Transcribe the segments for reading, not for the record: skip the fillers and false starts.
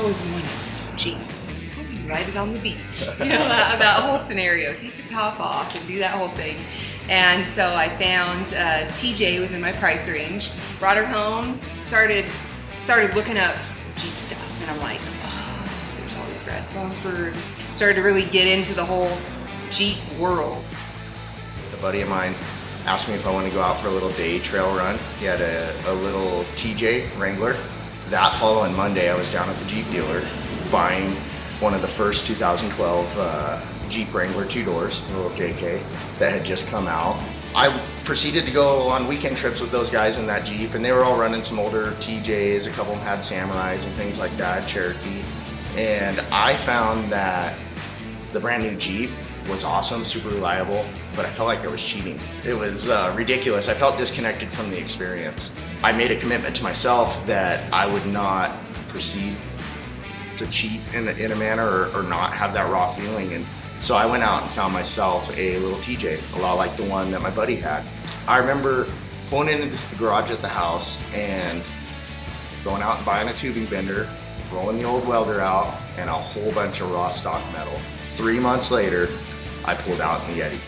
was one Jeep. Ride it on the beach. You know, that whole scenario. Take the top off and do that whole thing. And so I found TJ was in my price range. Brought her home. Started looking up Jeep stuff, and I'm like, oh, there's all these red bumpers. Started to really get into the whole Jeep world. A buddy of mine asked me if I wanted to go out for a little day trail run. He had a little TJ Wrangler. That following Monday, I was down at the Jeep dealer buying one of the first 2012 Jeep Wrangler 2-doors, a little JK, that had just come out. I proceeded to go on weekend trips with those guys in that Jeep, and they were all running some older TJs. A couple of them had Samurais and things like that, Cherokee. And I found that the brand new Jeep was awesome, super reliable, but I felt like I was cheating. It was ridiculous. I felt disconnected from the experience. I made a commitment to myself that I would not proceed to cheat in a manner or not have that raw feeling. And so I went out and found myself a little TJ, a lot like the one that my buddy had. I remember pulling into the garage at the house and going out and buying a tubing bender, rolling the old welder out, and a whole bunch of raw stock metal. 3 months later, I pulled out in the Yeti.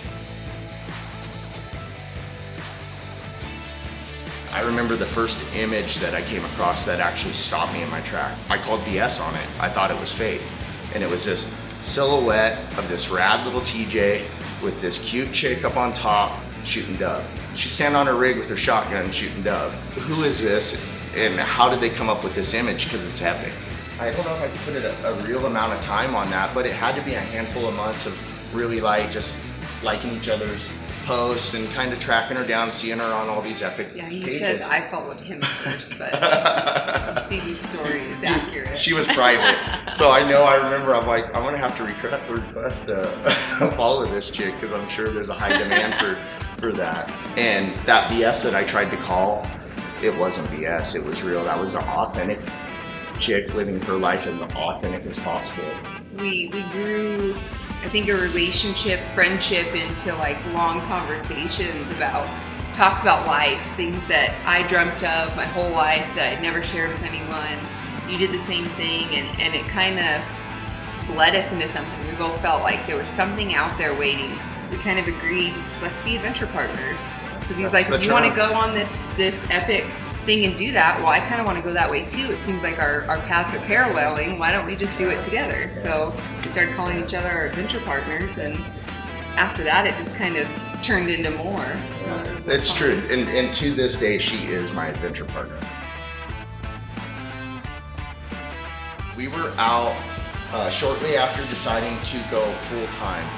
I remember the first image that I came across that actually stopped me in my track. I called BS on it. I thought it was fake. And it was this silhouette of this rad little TJ with this cute chick up on top shooting dove. She's standing on her rig with her shotgun shooting dove. Who is this and how did they come up with this image? Because it's epic. I don't know if I could put a real amount of time on that, but it had to be a handful of months of really just liking each other's posts and kind of tracking her down, seeing her on all these epic he pages. says I followed him first, but CB's story is accurate. She was private, so I remember I'm like, I'm gonna have to request to follow this chick because I'm sure there's a high demand for that. And that BS that I tried to call, it wasn't BS, it was real. That was an authentic chick living her life as authentic as possible. We grew, I think, a relationship, friendship into like long conversations talks about life, things that I dreamt of my whole life that I'd never shared with anyone. You did the same thing, and it kind of led us into something. We both felt like there was something out there waiting. We kind of agreed, let's be adventure partners. Because he's like, if you want to go on this epic thing and do that, well, I kind of want to go that way too. It seems like our paths are paralleling. Why don't we just do it together? So we started calling each other our adventure partners, and after that, it just kind of turned into more. It's true, and to this day, she is my adventure partner. We were out shortly after deciding to go full time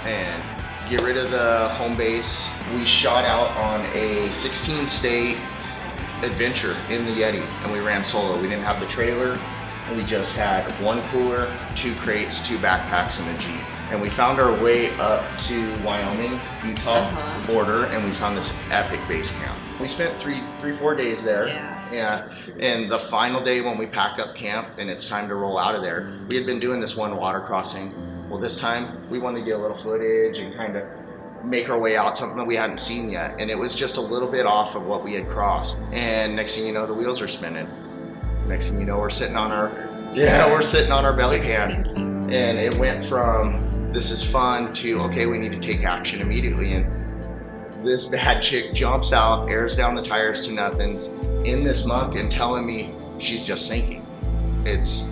and get rid of the home base. We shot out on a 16-state adventure in the Yeti, and we ran solo. We didn't have the trailer, and we just had one cooler, 2 crates, 2 backpacks, and a Jeep. And we found our way up to Wyoming, Utah border, and we found this epic base camp. We spent 4 days there. Yeah. And the final day when we pack up camp and it's time to roll out of there, we had been doing this one water crossing. Well, this time we wanted to get a little footage and kind of make our way out, something that we hadn't seen yet. And it was just a little bit off of what we had crossed. And next thing you know, the wheels are spinning. Next thing you know, we're sitting on our belly pan. And it went from, this is fun, to, okay, we need to take action immediately. And this bad chick jumps out, airs down the tires to nothings in this muck and telling me she's just sinking. It's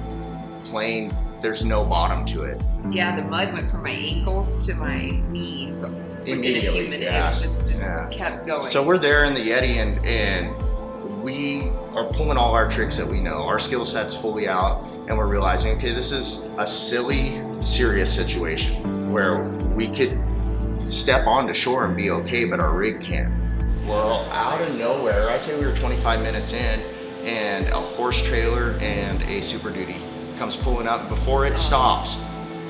plain, there's no bottom to it. Yeah, the mud went from my ankles to my knees immediately. In a few minutes. It just kept going. So we're there in the Yeti, and we are pulling all our tricks that we know. Our skill set's fully out, and we're realizing, okay, this is a silly, serious situation where we could step onto shore and be okay, but our rig can't. Well, out of nowhere, I'd say we were 25 minutes in, and a horse trailer and a Super Duty comes pulling up. Before it stops,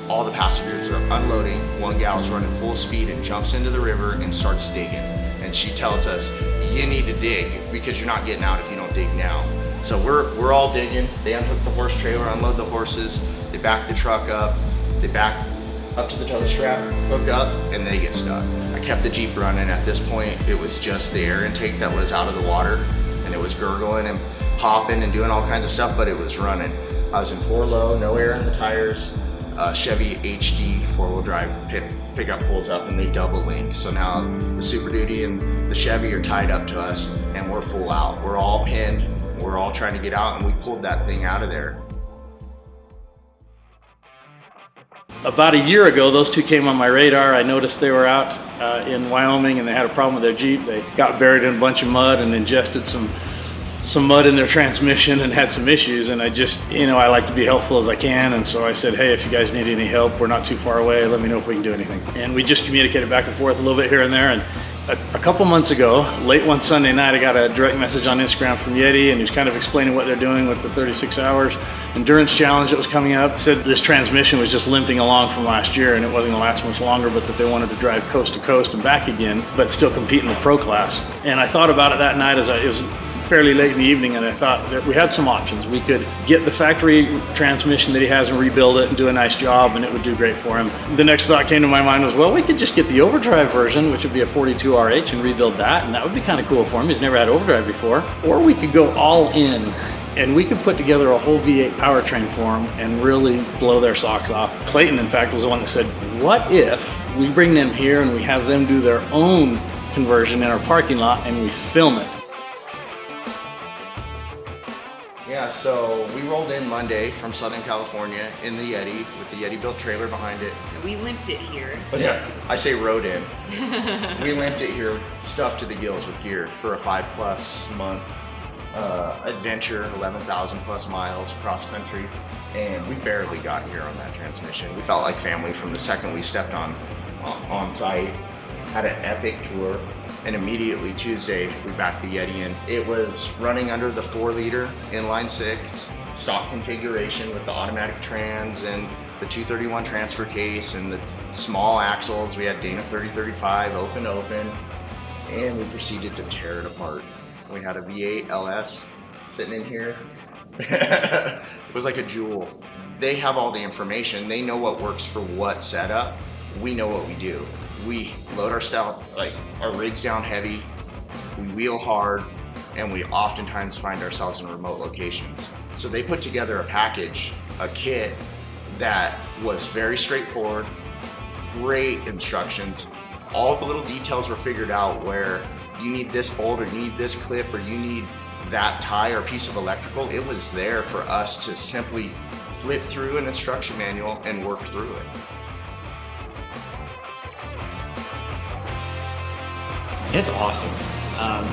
all the passengers are unloading. One gal's running full speed and jumps into the river and starts digging. And she tells us, you need to dig because you're not getting out if you don't dig now. So we're all digging. They unhook the horse trailer, unload the horses, they back the truck up, they back up to the tow strap, hook up, and they get stuck. I kept the Jeep running. At this point, it was just the air intake that was out of the water, and it was gurgling and popping and doing all kinds of stuff, but it was running. I was in 4-low, no air in the tires. Chevy HD 4-wheel drive pickup pulls up and they double link. So now the Super Duty and the Chevy are tied up to us and we're full out. We're all pinned, we're all trying to get out, and we pulled that thing out of there. About a year ago, those two came on my radar. I noticed they were out in Wyoming and they had a problem with their Jeep. They got buried in a bunch of mud and ingested some mud in their transmission and had some issues. And I just, I like to be helpful as I can. And so I said, hey, if you guys need any help, we're not too far away. Let me know if we can do anything. And we just communicated back and forth a little bit here and there. And a couple months ago, late one Sunday night, I got a direct message on Instagram from Yeti, and he was kind of explaining what they're doing with the 36 hours endurance challenge that was coming up. Said this transmission was just limping along from last year and it wasn't gonna last much longer, but that they wanted to drive coast to coast and back again, but still compete in the pro class. And I thought about it that night it was fairly late in the evening, and I thought that we had some options. We could get the factory transmission that he has and rebuild it and do a nice job, and it would do great for him. The next thought came to my mind was, well, we could just get the overdrive version, which would be a 42 RH, and rebuild that, and that would be kind of cool for him. He's never had overdrive before. Or we could go all in, and we could put together a whole V8 powertrain for him and really blow their socks off. Clayton, in fact, was the one that said, what if we bring them here and we have them do their own conversion in our parking lot and we film it? Yeah, so we rolled in Monday from Southern California in the Yeti with the Yeti built trailer behind it. We limped it here. But yeah, I say rode in. We limped it here, stuffed to the gills with gear for a 5+ month adventure, 11,000 plus miles cross country, and we barely got here on that transmission. We felt like family from the second we stepped on site. Had an epic tour, and immediately Tuesday we backed the Yeti in. It was running under the 4-liter inline 6 stock configuration with the automatic trans and the 231 transfer case and the small axles. We had Dana 3035 open, and we proceeded to tear it apart. We had a V8 LS sitting in here. It was like a jewel. They have all the information. They know what works for what setup. We know what we do. We load our stuff, like our rigs down heavy, we wheel hard, and we oftentimes find ourselves in remote locations. So they put together a package, a kit that was very straightforward, great instructions. All the little details were figured out, where you need this bolt or you need this clip or you need that tie or piece of electrical. It was there for us to simply flip through an instruction manual and work through it. It's awesome.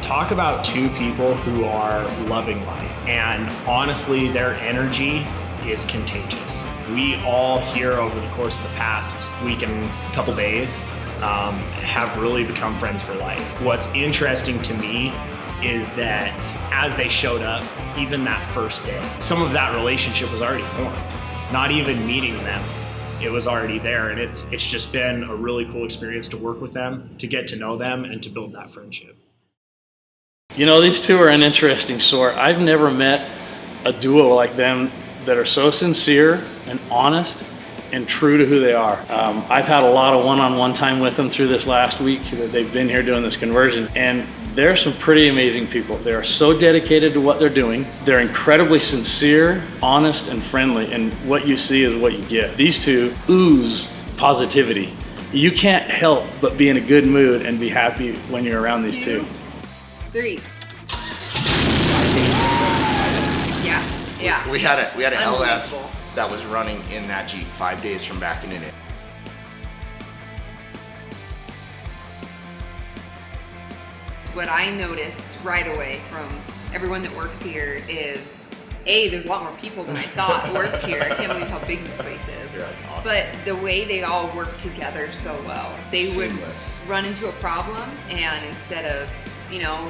Talk about two people who are loving life, and honestly, their energy is contagious. We all here over the course of the past week and couple days have really become friends for life. What's interesting to me is that as they showed up, even that first day, some of that relationship was already formed. Not even meeting them, it was already there, and it's just been a really cool experience to work with them, to get to know them, and to build that friendship. These two are an interesting sort. I've never met a duo like them that are so sincere and honest and true to who they are. I've had a lot of one-on-one time with them through this last week that they've been here doing this conversion, and they're some pretty amazing people. They are so dedicated to what they're doing. They're incredibly sincere, honest, and friendly, and what you see is what you get. These two ooze positivity. You can't help but be in a good mood and be happy when you're around these two. 3. Yeah. We had an LS that was running in that Jeep 5 days from backing in it. What I noticed right away from everyone that works here is, there's a lot more people than I thought work here. I can't believe how big this place is. Yeah, it's awesome. But the way they all work together so well. They would run into a problem, and instead of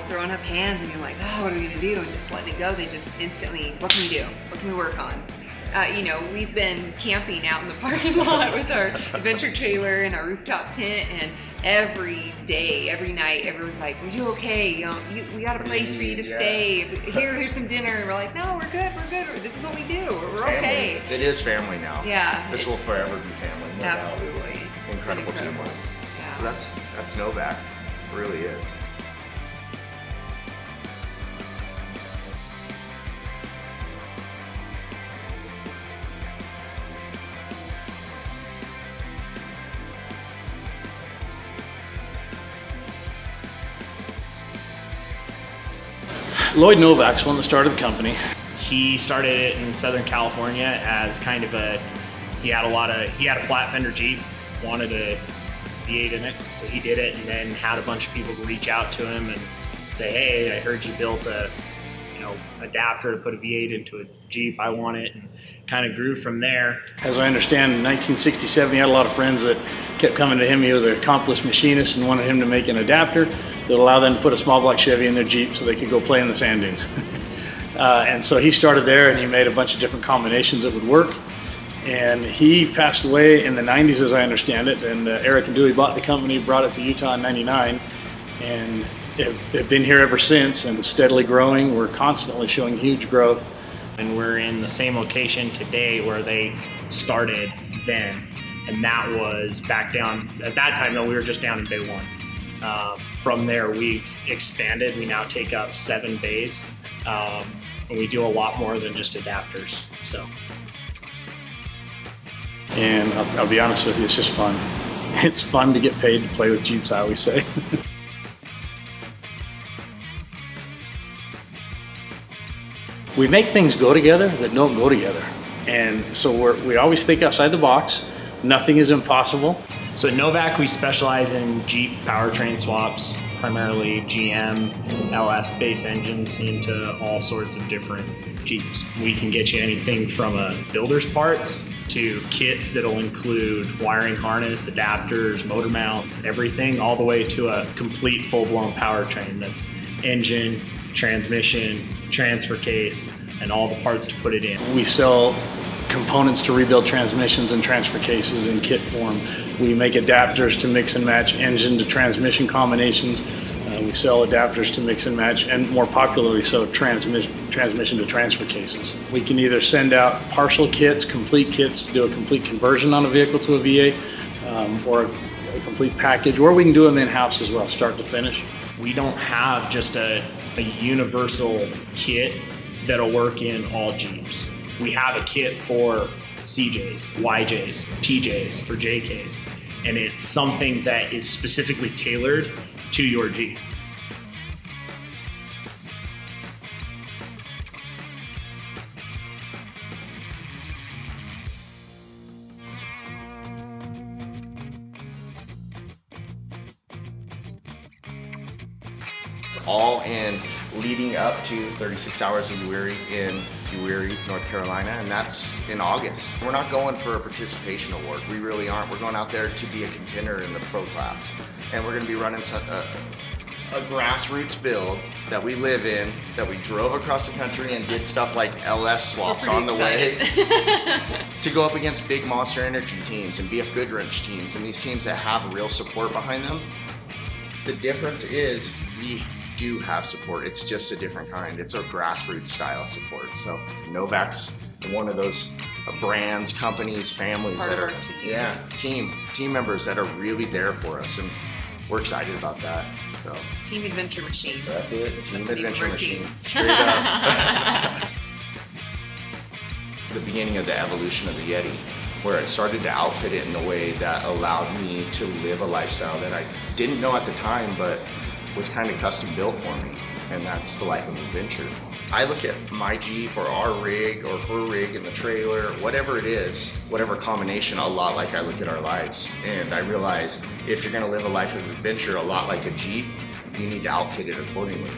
throwing up hands and being like, oh, what are we gonna do, and just letting it go, they just instantly, what can we do? What can we work on? We've been camping out in the parking lot with our adventure trailer and our rooftop tent, and every day, every night, everyone's like, are you okay? We got a place for you to stay. Here's some dinner. And we're like, no, we're good. This is what we do. We're okay. It is family now. Yeah. This will forever be family. No absolutely. Doubt. Incredible teamwork. Yeah. So that's Novak. It really is. Lloyd Novak's one that started the company. He started it in Southern California as kind of he had a flat fender Jeep, wanted a V8 in it, so he did it, and then had a bunch of people reach out to him and say, hey, I heard you built a adapter to put a V8 into a Jeep, I want it, and kind of grew from there. As I understand, in 1967, he had a lot of friends that kept coming to him. He was an accomplished machinist and wanted him to make an adapter that allowed them to put a small block Chevy in their Jeep so they could go play in the sand dunes. And so he started there, and he made a bunch of different combinations that would work. And he passed away in the 90s, as I understand it, and Eric and Dewey bought the company, brought it to Utah in 99, and have been here ever since and steadily growing. We're constantly showing huge growth. And we're in the same location today where they started then. And that was back down, at that time though, we were just down in Bay 1. From there we've expanded, we now take up 7 bays. And we do a lot more than just adapters, so. And I'll be honest with you, it's just fun. It's fun to get paid to play with Jeeps, I always say. We make things go together that don't go together. And so we always think outside the box. Nothing is impossible. So at Novak, we specialize in Jeep powertrain swaps, primarily GM, LS base engines into all sorts of different Jeeps. We can get you anything from a builder's parts to kits that'll include wiring harness, adapters, motor mounts, everything, all the way to a complete full-blown powertrain that's engine, transmission, transfer case, and all the parts to put it in. We sell components to rebuild transmissions and transfer cases in kit form. We make adapters to mix and match engine to transmission combinations. We sell adapters to mix and match, and more popularly so, transmission to transfer cases. We can either send out partial kits, complete kits to do a complete conversion on a vehicle to a V8, or a complete package, or we can do them in-house as well, start to finish. We don't have just a universal kit that'll work in all Jeeps. We have a kit for CJs, YJs, TJs, for JKs, and it's something that is specifically tailored to your Jeep. All in leading up to 36 Hours of Uwharrie in Uwharrie, North Carolina, and that's in August. We're not going for a participation award. We really aren't. We're going out there to be a contender in the pro class. And we're going to be running a grassroots build that we live in, that we drove across the country and did stuff like LS swaps on the way to go up against big Monster Energy teams and BF Goodrich teams and these teams that have real support behind them. The difference is we do have support. It's just a different kind. It's a grassroots style support. So Novak's one of those brands, companies, families Part that of are, our team. yeah, team members that are really there for us, and we're excited about that. So Team adventure machine. that's it. Team That's the name of adventure our machine. team. Straight up. The beginning of the evolution of the Yeti, where I started to outfit it in a way that allowed me to live a lifestyle that I didn't know at the time, but was kind of custom built for me, and that's the life of adventure. I look at my Jeep or our rig or her rig in the trailer, whatever it is, whatever combination, a lot like I look at our lives. And I realize if you're gonna live a life of adventure a lot like a Jeep, you need to outfit it accordingly.